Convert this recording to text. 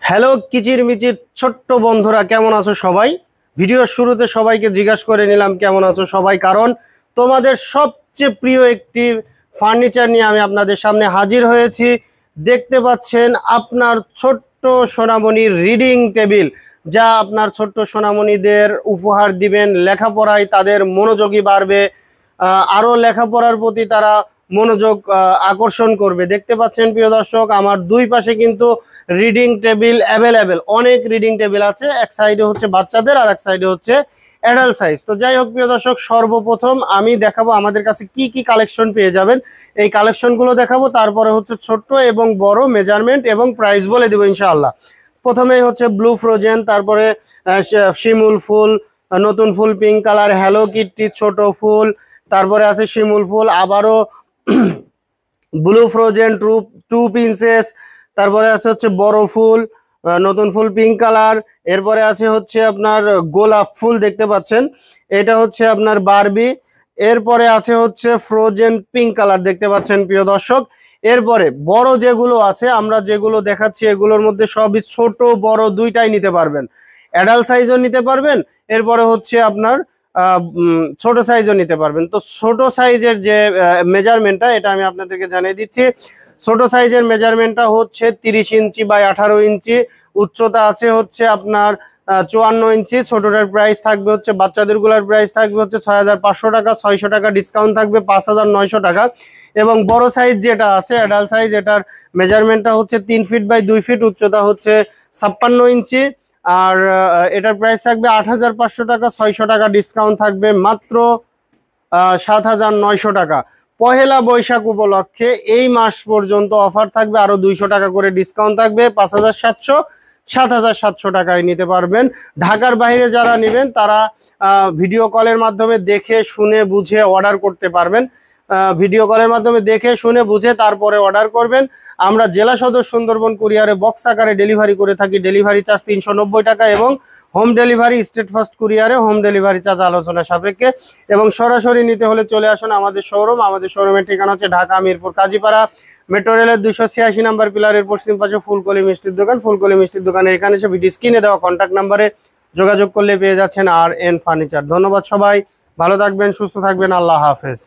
Hello কিচিরমিচির ছোট্ট বন্ধুরা, কেমন আছো সবাই? ভিডিওর শুরুতে সবাইকে জিজ্ঞাসা করে নিলাম কেমন আছো সবাই, কারণ তোমাদের সবচেয়ে প্রিয় একটি ফার্নিচার নিয়ে আমি আপনাদের সামনে হাজির হয়েছি। দেখতে পাচ্ছেন আপনার ছোট্ট সোনামণির রিডিং টেবিল, যা আপনার ছোট্ট সোনামণিদের উপহার দিবেন। লেখাপড়ায় তাদের মনোযোগী বাড়বে, আরও লেখাপড়ার প্রতি তারা মনোযোগ আকর্ষণ করবে। দেখতে পাচ্ছেন প্রিয় দর্শক, আমার দুই পাশে কিন্তু রিডিং টেবিল অ্যাভেলেবেল, অনেক রিডিং টেবিল আছে। এক সাইডে হচ্ছে বাচ্চাদের আর এক সাইডে হচ্ছে অ্যাডাল্ট সাইজ। তো যাই হোক প্রিয় দর্শক, সর্বপ্রথম আমি দেখাবো আমাদের কাছে কি কি কালেকশন পেয়ে যাবেন। এই কালেকশনগুলো দেখাবো, তারপরে হচ্ছে ছোট্ট এবং বড় মেজারমেন্ট এবং প্রাইস বলে দেবো ইনশাআল্লাহ। প্রথমেই হচ্ছে ব্লু ফ্রোজেন, তারপরে শিমুল ফুল, নতুন ফুল পিঙ্ক কালার, হ্যালো কিটি ছোট ফুল, তারপরে আছে শিমুল ফুল, আবারও ব্লু ফ্রোজেন টু পিন্সেস, তারপরে আছে হচ্ছে বড় ফুল, নতুন ফুল পিঙ্ক কালার, এরপরে আছে হচ্ছে আপনার গোলাপ ফুল দেখতে পাচ্ছেন, এটা হচ্ছে আপনার বারবি, এরপরে আছে হচ্ছে ফ্রোজেন পিঙ্ক কালার দেখতে পাচ্ছেন প্রিয় দর্শক। এরপরে বড় যেগুলো আছে, আমরা যেগুলো দেখাচ্ছি এগুলোর মধ্যে সবই ছোট বড় দুইটাই নিতে পারবেন, অ্যাডাল্ট সাইজও নিতে পারবেন, এরপরে হচ্ছে আপনার ছোট সাইজও নিতে পারবেন। তো ছোট সাইজের যে মেজারমেন্টটা এটা আমি আপনাদেরকে জানিয়ে দিচ্ছি। ছোট সাইজের মেজারমেন্টটা হচ্ছে 30 ইঞ্চি বাই 18 ইঞ্চি, উচ্চতা আছে হচ্ছে আপনার 54 ইঞ্চি। ছোটটার প্রাইস থাকবে হচ্ছে, বাচ্চাদের গুলার প্রাইস থাকবে হচ্ছে 6500 টাকা, 600 টাকা ডিসকাউন্ট থাকবে 5900 টাকা। এবং বড় সাইজ যেটা আছে অ্যাডাল্ট সাইজ, এটার মেজারমেন্টটা হচ্ছে 3 ফিট বাই 2 ফিট, উচ্চতা হচ্ছে 56 ইঞ্চি, আর এটার প্রাইস থাকবে 8500 টাকা, 600 টাকা ডিসকাউন্ট থাকবে মাত্র 7900 টাকা। পহেলা বৈশাখ উপলক্ষে এই মাস পর্যন্ত অফার থাকবে, আরো 200 টাকা করে ডিসকাউন্ট থাকবে, 5700 7700 টাকায় নিতে পারবেন। ঢাকার বাইরে যারা নেবেন তারা ভিডিও কলের মাধ্যমে দেখে শুনে বুঝে অর্ডার করতে পারবেন। ভিডিও কলের মাধ্যমে দেখে শুনে বুঝে তারপরে অর্ডার করবেন। আমরা জেলা সদর সুন্দরবন কুরিয়ারে বক্স আকারে ডেলিভারি করে থাকি। ডেলিভারি চার্জ 390 টাকা এবং হোম ডেলিভারি স্টেট ফার্স্ট কুরিয়ারে হোম ডেলিভারি চার্জ আলোচনা সাপেক্ষে। এবং সরাসরি নিতে হলে চলে আসুন আমাদের শোরুম। আমাদের শোরুমের ঠিকানা হচ্ছে ঢাকা মিরপুর কাজীপাড়া, মেট্রো রেলের 286 নাম্বার পিলারের পশ্চিম পাশে ফুলকলি মিষ্টির দোকান। ফুলকলি মিষ্টির দোকানের এখানে এসে ভিডিও স্ক্রিনে দেওয়া কন্ট্যাক্ট নাম্বারে যোগাযোগ করলে পেয়ে যাচ্ছেন আর এন ফার্নিচার। ধন্যবাদ সবাই, ভালো থাকবেন, সুস্থ থাকবেন, আল্লাহ হাফেজ।